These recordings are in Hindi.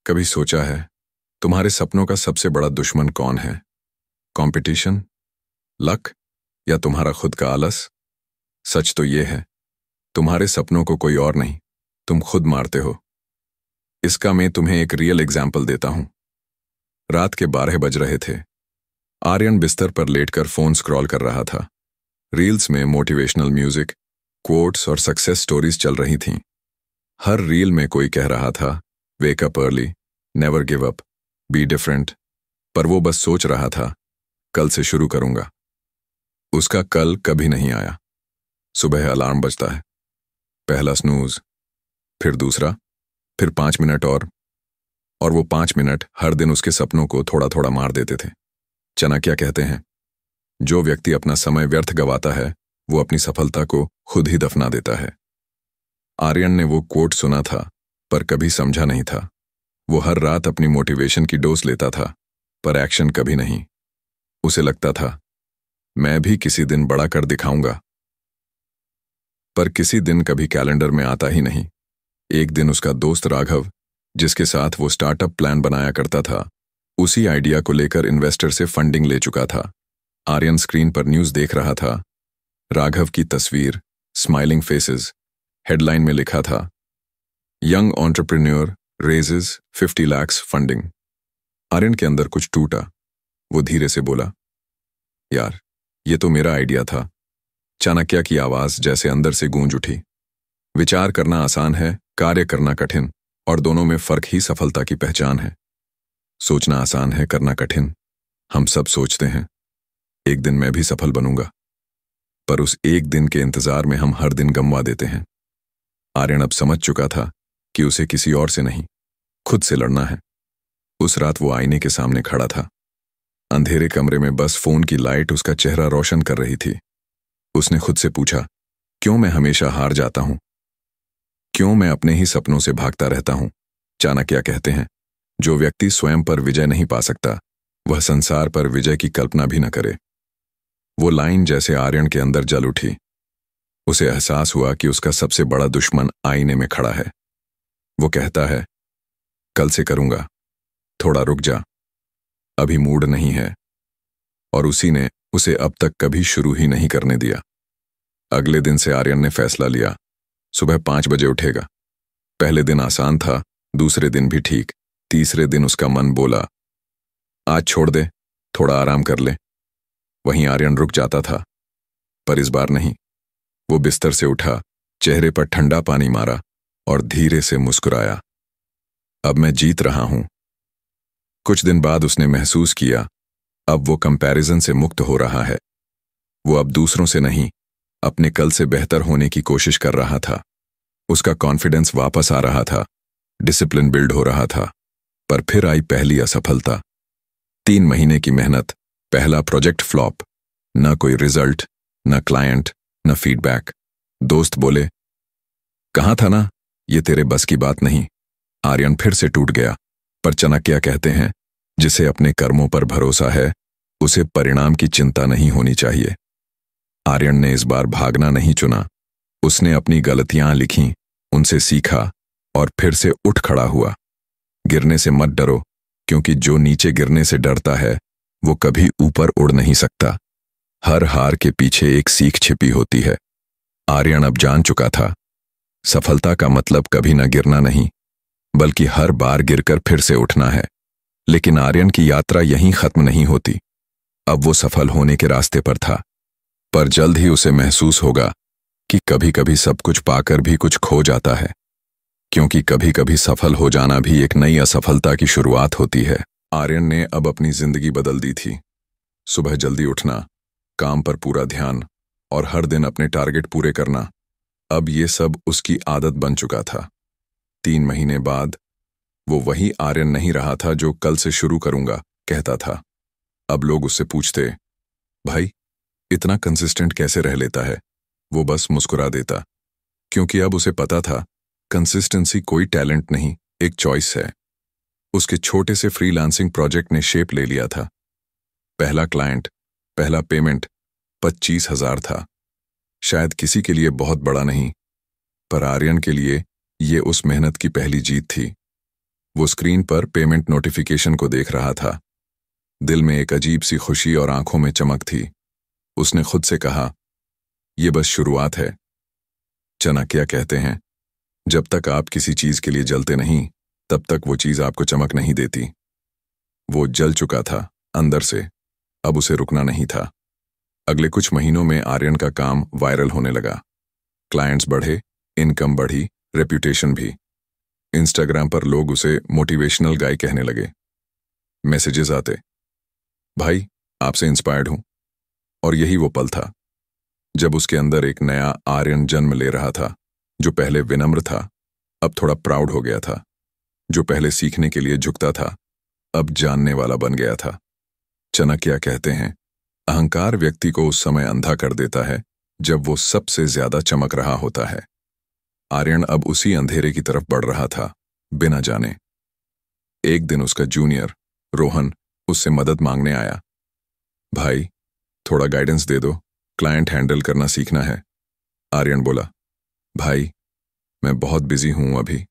कभी सोचा है तुम्हारे सपनों का सबसे बड़ा दुश्मन कौन है? कंपटीशन, लक या तुम्हारा खुद का आलस? सच तो ये है, तुम्हारे सपनों को कोई और नहीं, तुम खुद मारते हो। इसका मैं तुम्हें एक रियल एग्जाम्पल देता हूं। रात के 12 बज रहे थे। आर्यन बिस्तर पर लेटकर फोन स्क्रॉल कर रहा था। रील्स में मोटिवेशनल म्यूजिक, कोट्स और सक्सेस स्टोरीज चल रही थीं। हर रील में कोई कह रहा था, wake up early, never give up, be different. पर वो बस सोच रहा था, कल से शुरू करूंगा। उसका कल कभी नहीं आया। सुबह अलार्म बजता है, पहला स्नूज, फिर दूसरा, फिर 5 मिनट और वो 5 मिनट हर दिन उसके सपनों को थोड़ा थोड़ा मार देते थे। चाणक्य कहते हैं, जो व्यक्ति अपना समय व्यर्थ गवाता है वो अपनी सफलता को खुद ही दफना देता है। आर्यन ने वो कोट सुना था पर कभी समझा नहीं था। वो हर रात अपनी मोटिवेशन की डोज लेता था पर एक्शन कभी नहीं। उसे लगता था, मैं भी किसी दिन बड़ा कर दिखाऊंगा, पर किसी दिन कभी कैलेंडर में आता ही नहीं। एक दिन उसका दोस्त राघव, जिसके साथ वो स्टार्टअप प्लान बनाया करता था, उसी आइडिया को लेकर इन्वेस्टर से फंडिंग ले चुका था। आर्यन स्क्रीन पर न्यूज़ देख रहा था। राघव की तस्वीर, स्माइलिंग फेसेस, हेडलाइन में लिखा था, young entrepreneur raises 50 lakh funding. Aryan के अंदर कुछ टूटा। वो धीरे से बोला, यार, ये तो मेरा आइडिया था। चाणक्य की आवाज जैसे अंदर से गूंज उठी। विचार करना आसान है, कार्य करना कठिन, और दोनों में फर्क ही सफलता की पहचान है। सोचना आसान है, करना कठिन। हम सब सोचते हैं, एक दिन मैं भी सफल बनूंगा, पर उस एक दिन के इंतजार में हम हर दिन गंवा देते हैं। आर्यन अब समझ चुका था कि उसे किसी और से नहीं, खुद से लड़ना है। उस रात वो आईने के सामने खड़ा था। अंधेरे कमरे में बस फोन की लाइट उसका चेहरा रोशन कर रही थी। उसने खुद से पूछा, क्यों मैं हमेशा हार जाता हूं? क्यों मैं अपने ही सपनों से भागता रहता हूं? चाणक्य कहते हैं, जो व्यक्ति स्वयं पर विजय नहीं पा सकता, वह संसार पर विजय की कल्पना भी न करे। वो लाइन जैसे आर्यन के अंदर जल उठी। उसे एहसास हुआ कि उसका सबसे बड़ा दुश्मन आईने में खड़ा है। वो कहता है, कल से करूंगा, थोड़ा रुक जा, अभी मूड नहीं है। और उसी ने उसे अब तक कभी शुरू ही नहीं करने दिया। अगले दिन से आर्यन ने फैसला लिया, सुबह 5 बजे उठेगा। पहले दिन आसान था, दूसरे दिन भी ठीक, तीसरे दिन उसका मन बोला, आज छोड़ दे, थोड़ा आराम कर ले। वहीं आर्यन रुक जाता था, पर इस बार नहीं। वो बिस्तर से उठा, चेहरे पर ठंडा पानी मारा और धीरे से मुस्कुराया, अब मैं जीत रहा हूं। कुछ दिन बाद उसने महसूस किया, अब वो कंपैरिजन से मुक्त हो रहा है। वो अब दूसरों से नहीं, अपने कल से बेहतर होने की कोशिश कर रहा था। उसका कॉन्फिडेंस वापस आ रहा था, डिसिप्लिन बिल्ड हो रहा था। पर फिर आई पहली असफलता। 3 महीने की मेहनत, पहला प्रोजेक्ट फ्लॉप, न कोई रिजल्ट, न क्लाइंट, न फीडबैक। दोस्त बोले, कहाँ था ना, ये तेरे बस की बात नहीं। आर्यन फिर से टूट गया। पर चाणक्य कहते हैं, जिसे अपने कर्मों पर भरोसा है, उसे परिणाम की चिंता नहीं होनी चाहिए। आर्यन ने इस बार भागना नहीं चुना। उसने अपनी गलतियां लिखीं, उनसे सीखा और फिर से उठ खड़ा हुआ। गिरने से मत डरो, क्योंकि जो नीचे गिरने से डरता है वो कभी ऊपर उड़ नहीं सकता। हर हार के पीछे एक सीख छिपी होती है। आर्यन अब जान चुका था, सफलता का मतलब कभी न गिरना नहीं, बल्कि हर बार गिरकर फिर से उठना है। लेकिन आर्यन की यात्रा यहीं खत्म नहीं होती। अब वो सफल होने के रास्ते पर था, पर जल्द ही उसे महसूस होगा कि कभी कभी सब कुछ पाकर भी कुछ खो जाता है, क्योंकि कभी कभी सफल हो जाना भी एक नई असफलता की शुरुआत होती है। आर्यन ने अब अपनी जिंदगी बदल दी थी। सुबह जल्दी उठना, काम पर पूरा ध्यान और हर दिन अपने टारगेट पूरे करना, अब ये सब उसकी आदत बन चुका था। 3 महीने बाद वो वही आर्यन नहीं रहा था जो कल से शुरू करूंगा कहता था। अब लोग उससे पूछते, भाई इतना कंसिस्टेंट कैसे रह लेता है? वो बस मुस्कुरा देता, क्योंकि अब उसे पता था, कंसिस्टेंसी कोई टैलेंट नहीं, एक चॉइस है। उसके छोटे से फ्रीलांसिंग प्रोजेक्ट ने शेप ले लिया था। पहला क्लाइंट, पहला पेमेंट 25,000 था। शायद किसी के लिए बहुत बड़ा नहीं, पर आर्यन के लिए ये उस मेहनत की पहली जीत थी। वो स्क्रीन पर पेमेंट नोटिफिकेशन को देख रहा था। दिल में एक अजीब सी खुशी और आंखों में चमक थी। उसने खुद से कहा, ये बस शुरुआत है। चाणक्य कहते हैं, जब तक आप किसी चीज के लिए जलते नहीं, तब तक वो चीज आपको चमक नहीं देती। वो जल चुका था अंदर से, अब उसे रुकना नहीं था। अगले कुछ महीनों में आर्यन का काम वायरल होने लगा। क्लाइंट्स बढ़े, इनकम बढ़ी, रेप्यूटेशन भी। इंस्टाग्राम पर लोग उसे मोटिवेशनल गाय कहने लगे। मैसेजेस आते, भाई आपसे इंस्पायर्ड हूं। और यही वो पल था जब उसके अंदर एक नया आर्यन जन्म ले रहा था, जो पहले विनम्र था, अब थोड़ा प्राउड हो गया था। जो पहले सीखने के लिए झुकता था, अब जानने वाला बन गया था। चाणक्य कहते हैं, अहंकार व्यक्ति को उस समय अंधा कर देता है जब वो सबसे ज्यादा चमक रहा होता है। आर्यन अब उसी अंधेरे की तरफ बढ़ रहा था, बिना जाने। एक दिन उसका जूनियर रोहन उससे मदद मांगने आया। भाई थोड़ा गाइडेंस दे दो, क्लाइंट हैंडल करना सीखना है। आर्यन बोला, भाई मैं बहुत बिजी हूं अभी,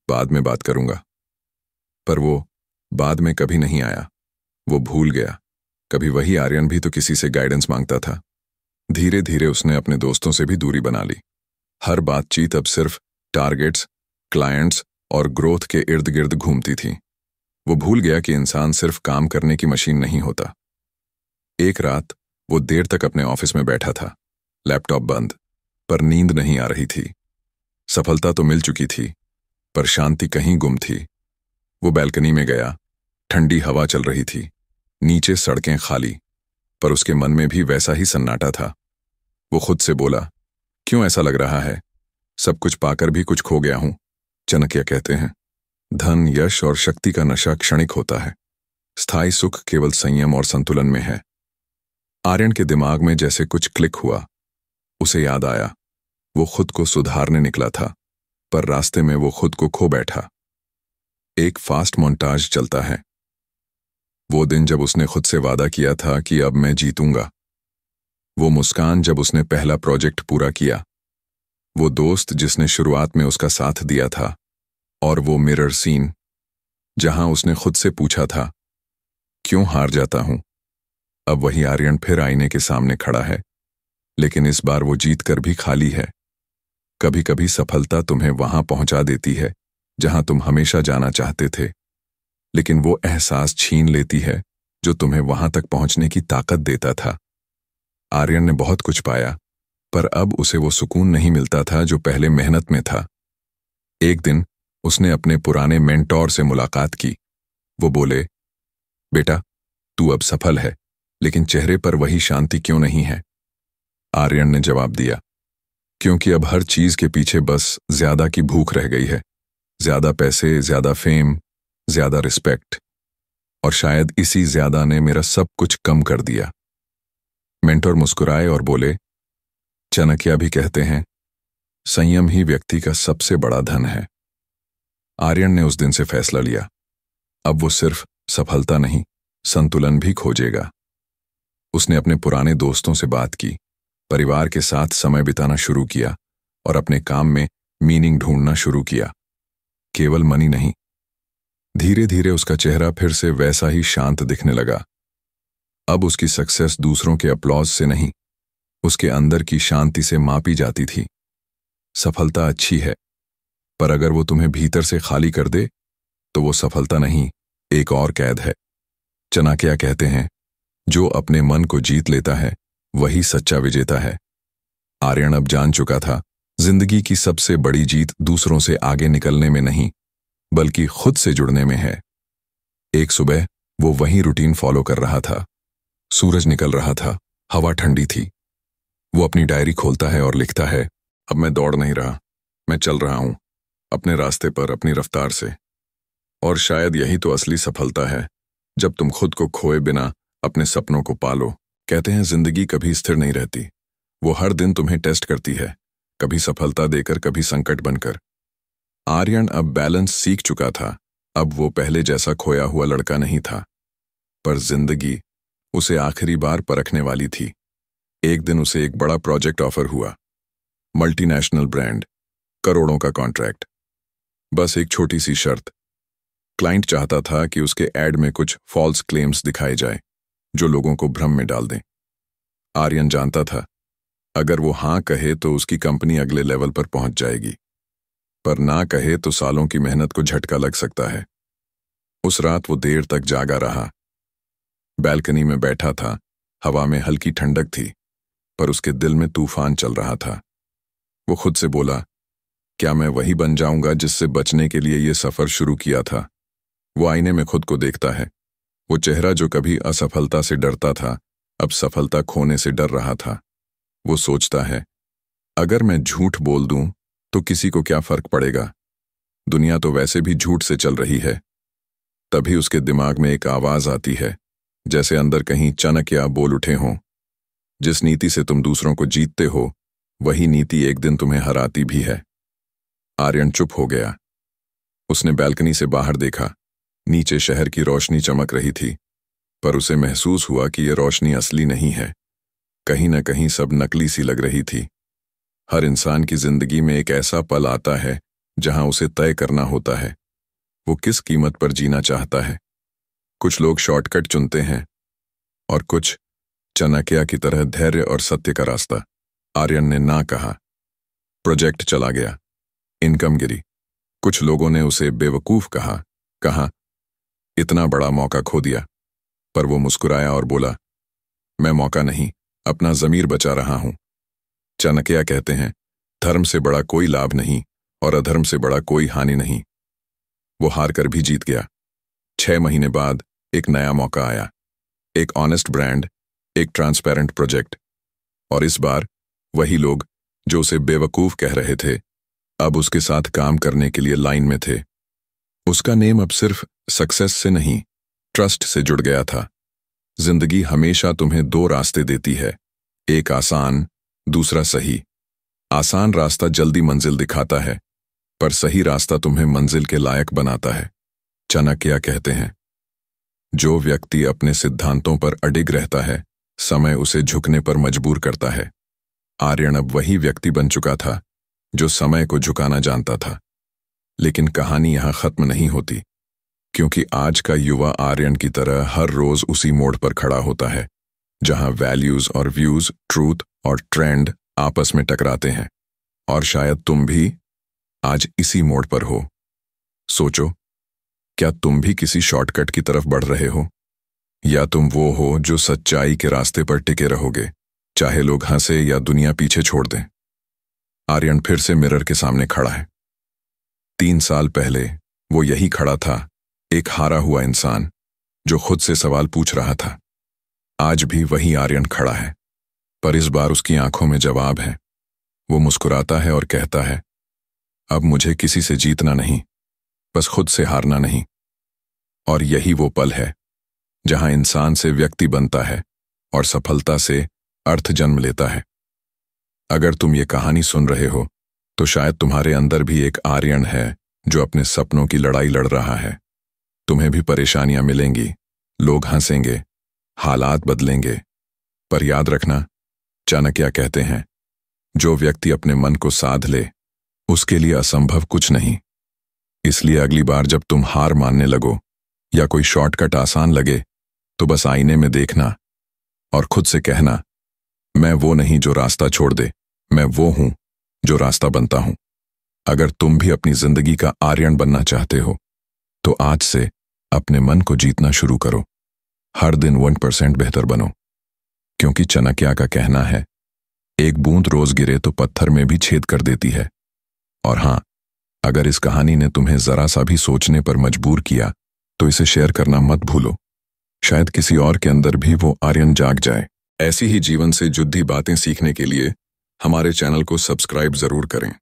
बाद में बात करूंगा। पर वो बाद में कभी नहीं आया। वो भूल गया। कभी वही आर्यन भी तो किसी से गाइडेंस मांगता था। धीरे धीरे उसने अपने दोस्तों से भी दूरी बना ली। हर बातचीत अब सिर्फ टारगेट्स, क्लाइंट्स और ग्रोथ के इर्द गिर्द घूमती थी। वो भूल गया कि इंसान सिर्फ काम करने की मशीन नहीं होता। एक रात वो देर तक अपने ऑफिस में बैठा था, लैपटॉप बंद, पर नींद नहीं आ रही थी। सफलता तो मिल चुकी थी, पर शांति कहीं गुम थी। वो बैल्कनी में गया। ठंडी हवा चल रही थी, नीचे सड़कें खाली, पर उसके मन में भी वैसा ही सन्नाटा था। वो खुद से बोला, क्यों ऐसा लग रहा है? सब कुछ पाकर भी कुछ खो गया हूं। चाणक्य कहते हैं, धन, यश और शक्ति का नशा क्षणिक होता है। स्थायी सुख केवल संयम और संतुलन में है। आर्यन के दिमाग में जैसे कुछ क्लिक हुआ। उसे याद आया, वो खुद को सुधारने निकला था, पर रास्ते में वो खुद को खो बैठा। एक फास्ट मोन्टाज चलता है। वो दिन जब उसने खुद से वादा किया था कि अब मैं जीतूंगा। वो मुस्कान जब उसने पहला प्रोजेक्ट पूरा किया। वो दोस्त जिसने शुरुआत में उसका साथ दिया था। और वो मिरर सीन जहां उसने खुद से पूछा था, क्यों हार जाता हूं? अब वही आर्यन फिर आईने के सामने खड़ा है, लेकिन इस बार वो जीत कर भी खाली है। कभी कभी सफलता तुम्हें वहां पहुंचा देती है जहां तुम हमेशा जाना चाहते थे, लेकिन वो एहसास छीन लेती है जो तुम्हें वहां तक पहुंचने की ताकत देता था। आर्यन ने बहुत कुछ पाया, पर अब उसे वो सुकून नहीं मिलता था जो पहले मेहनत में था। एक दिन उसने अपने पुराने मेंटोर से मुलाकात की। वो बोले, बेटा तू अब सफल है, लेकिन चेहरे पर वही शांति क्यों नहीं है? आर्यन ने जवाब दिया, क्योंकि अब हर चीज के पीछे बस ज्यादा की भूख रह गई है। ज्यादा पैसे, ज्यादा फेम, ज्यादा रिस्पेक्ट, और शायद इसी ज्यादा ने मेरा सब कुछ कम कर दिया। मेंटोर मुस्कुराए और बोले, चाणक्य भी कहते हैं, संयम ही व्यक्ति का सबसे बड़ा धन है। आर्यन ने उस दिन से फैसला लिया, अब वो सिर्फ सफलता नहीं, संतुलन भी खोजेगा। उसने अपने पुराने दोस्तों से बात की, परिवार के साथ समय बिताना शुरू किया और अपने काम में मीनिंग ढूंढना शुरू किया। केवल मनी नहीं। धीरे धीरे उसका चेहरा फिर से वैसा ही शांत दिखने लगा। अब उसकी सक्सेस दूसरों के अपलॉज से नहीं, उसके अंदर की शांति से मापी जाती थी। सफलता अच्छी है, पर अगर वो तुम्हें भीतर से खाली कर दे, तो वो सफलता नहीं, एक और कैद है। चाणक्य कहते हैं, जो अपने मन को जीत लेता है वही सच्चा विजेता है। आर्यन अब जान चुका था, जिंदगी की सबसे बड़ी जीत दूसरों से आगे निकलने में नहीं, बल्कि खुद से जुड़ने में है। एक सुबह वो वही रूटीन फॉलो कर रहा था। सूरज निकल रहा था, हवा ठंडी थी। वो अपनी डायरी खोलता है और लिखता है, अब मैं दौड़ नहीं रहा, मैं चल रहा हूं, अपने रास्ते पर, अपनी रफ्तार से। और शायद यही तो असली सफलता है, जब तुम खुद को खोए बिना अपने सपनों को पालो। कहते हैं जिंदगी कभी स्थिर नहीं रहती, वो हर दिन तुम्हें टेस्ट करती है, कभी सफलता देकर, कभी संकट बनकर। आर्यन अब बैलेंस सीख चुका था। अब वो पहले जैसा खोया हुआ लड़का नहीं था, पर जिंदगी उसे आखिरी बार परखने वाली थी। एक दिन उसे एक बड़ा प्रोजेक्ट ऑफर हुआ, मल्टीनेशनल ब्रांड, करोड़ों का कॉन्ट्रैक्ट। बस एक छोटी सी शर्त, क्लाइंट चाहता था कि उसके ऐड में कुछ फॉल्स क्लेम्स दिखाए जाए जो लोगों को भ्रम में डाल दें। आर्यन जानता था अगर वो हाँ कहे तो उसकी कंपनी अगले लेवल पर पहुंच जाएगी, पर ना कहे तो सालों की मेहनत को झटका लग सकता है। उस रात वो देर तक जागा रहा। बैल्कनी में बैठा था, हवा में हल्की ठंडक थी, पर उसके दिल में तूफान चल रहा था। वो खुद से बोला, क्या मैं वही बन जाऊंगा जिससे बचने के लिए ये सफर शुरू किया था? वो आईने में खुद को देखता है। वो चेहरा जो कभी असफलता से डरता था, अब सफलता खोने से डर रहा था। वो सोचता है, अगर मैं झूठ बोल दूं तो किसी को क्या फर्क पड़ेगा? दुनिया तो वैसे भी झूठ से चल रही है। तभी उसके दिमाग में एक आवाज आती है, जैसे अंदर कहीं चाणक्य बोल उठे हों, जिस नीति से तुम दूसरों को जीतते हो वही नीति एक दिन तुम्हें हराती भी है। आर्यन चुप हो गया। उसने बैल्कनी से बाहर देखा। नीचे शहर की रोशनी चमक रही थी, पर उसे महसूस हुआ कि यह रोशनी असली नहीं है। कहीं न कहीं सब नकली सी लग रही थी। हर इंसान की जिंदगी में एक ऐसा पल आता है जहां उसे तय करना होता है वो किस कीमत पर जीना चाहता है। कुछ लोग शॉर्टकट चुनते हैं और कुछ चाणक्य की तरह धैर्य और सत्य का रास्ता। आर्यन ने ना कहा। प्रोजेक्ट चला गया, इनकम गिरी। कुछ लोगों ने उसे बेवकूफ कहा इतना बड़ा मौका खो दिया, पर वो मुस्कुराया और बोला, मैं मौका नहीं, अपना ज़मीर बचा रहा हूं। चाणक्य कहते हैं, धर्म से बड़ा कोई लाभ नहीं और अधर्म से बड़ा कोई हानि नहीं। वो हार कर भी जीत गया। 6 महीने बाद एक नया मौका आया, एक ऑनेस्ट ब्रांड, एक ट्रांसपेरेंट प्रोजेक्ट। और इस बार वही लोग जो उसे बेवकूफ कह रहे थे अब उसके साथ काम करने के लिए लाइन में थे। उसका नेम अब सिर्फ सक्सेस से नहीं, ट्रस्ट से जुड़ गया था। जिंदगी हमेशा तुम्हें 2 रास्ते देती है, एक आसान, दूसरा सही। आसान रास्ता जल्दी मंजिल दिखाता है, पर सही रास्ता तुम्हें मंजिल के लायक बनाता है। चाणक्य कहते हैं, जो व्यक्ति अपने सिद्धांतों पर अडिग रहता है, समय उसे झुकने पर मजबूर करता है। आर्यन अब वही व्यक्ति बन चुका था जो समय को झुकाना जानता था। लेकिन कहानी यहां खत्म नहीं होती, क्योंकि आज का युवा आर्यन की तरह हर रोज उसी मोड़ पर खड़ा होता है जहां वैल्यूज और व्यूज, ट्रूथ और ट्रेंड आपस में टकराते हैं। और शायद तुम भी आज इसी मोड़ पर हो। सोचो, क्या तुम भी किसी शॉर्टकट की तरफ बढ़ रहे हो, या तुम वो हो जो सच्चाई के रास्ते पर टिके रहोगे, चाहे लोग हंसे या दुनिया पीछे छोड़ दें? आर्यन फिर से मिरर के सामने खड़ा है। 3 साल पहले वो यही खड़ा था, एक हारा हुआ इंसान जो खुद से सवाल पूछ रहा था। आज भी वही आर्यन खड़ा है, पर इस बार उसकी आंखों में जवाब है। वो मुस्कुराता है और कहता है, अब मुझे किसी से जीतना नहीं, बस खुद से हारना नहीं। और यही वो पल है जहां इंसान से व्यक्ति बनता है और सफलता से अर्थ जन्म लेता है। अगर तुम ये कहानी सुन रहे हो तो शायद तुम्हारे अंदर भी एक आर्यन है जो अपने सपनों की लड़ाई लड़ रहा है। तुम्हें भी परेशानियां मिलेंगी, लोग हंसेंगे, हालात बदलेंगे, पर याद रखना, चाणक्य कहते हैं, जो व्यक्ति अपने मन को साध ले उसके लिए असंभव कुछ नहीं। इसलिए अगली बार जब तुम हार मानने लगो या कोई शॉर्टकट आसान लगे, तो बस आईने में देखना और खुद से कहना, मैं वो नहीं जो रास्ता छोड़ दे, मैं वो हूं जो रास्ता बनता हूं। अगर तुम भी अपनी जिंदगी का आर्यन बनना चाहते हो तो आज से अपने मन को जीतना शुरू करो। हर दिन 1% बेहतर बनो, क्योंकि चाणक्य का कहना है, एक बूंद रोज गिरे तो पत्थर में भी छेद कर देती है। और हां, अगर इस कहानी ने तुम्हें जरा सा भी सोचने पर मजबूर किया तो इसे शेयर करना मत भूलो। शायद किसी और के अंदर भी वो आर्यन जाग जाए। ऐसी ही जीवन से जुड़ी बातें सीखने के लिए हमारे चैनल को सब्सक्राइब जरूर करें।